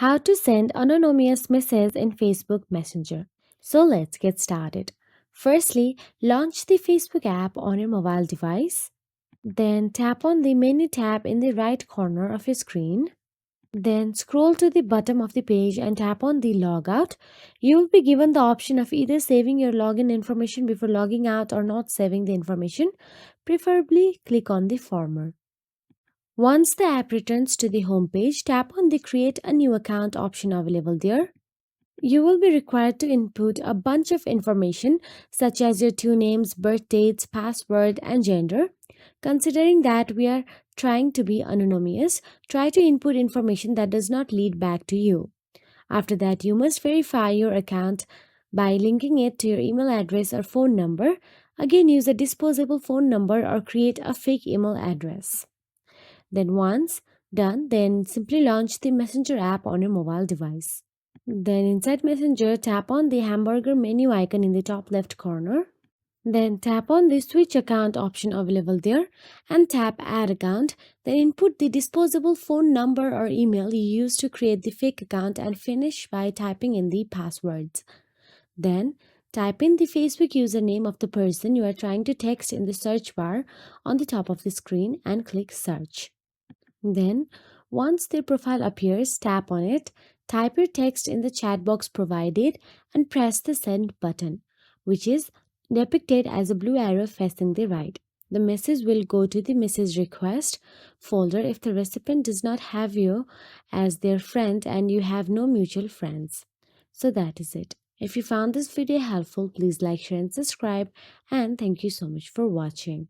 How to send anonymous messages in Facebook Messenger. So let's get started. Firstly, launch the Facebook app on your mobile device. Then tap on the menu tab in the right corner of your screen. Then scroll to the bottom of the page and tap on the logout. You will be given the option of either saving your login information before logging out or not saving the information. Preferably click on the former. Once the app returns to the home page, tap on the Create a New Account option available there. You will be required to input a bunch of information such as your two names, birth dates, password, and gender. Considering that we are trying to be anonymous, try to input information that does not lead back to you. After that, you must verify your account by linking it to your email address or phone number. Again, use a disposable phone number or create a fake email address. Then once done, then simply launch the Messenger app on your mobile device. Then inside Messenger, tap on the hamburger menu icon in the top left corner. Then tap on the switch account option available there and tap add account. Then input the disposable phone number or email you used to create the fake account and finish by typing in the passwords. Then type in the Facebook username of the person you are trying to text in the search bar on the top of the screen and click search. Then, once their profile appears, tap on it, type your text in the chat box provided, and press the send button, which is depicted as a blue arrow facing the right. The message will go to the message request folder if the recipient does not have you as their friend and you have no mutual friends. So that is it. If you found this video helpful, please like, share, and subscribe. And thank you so much for watching.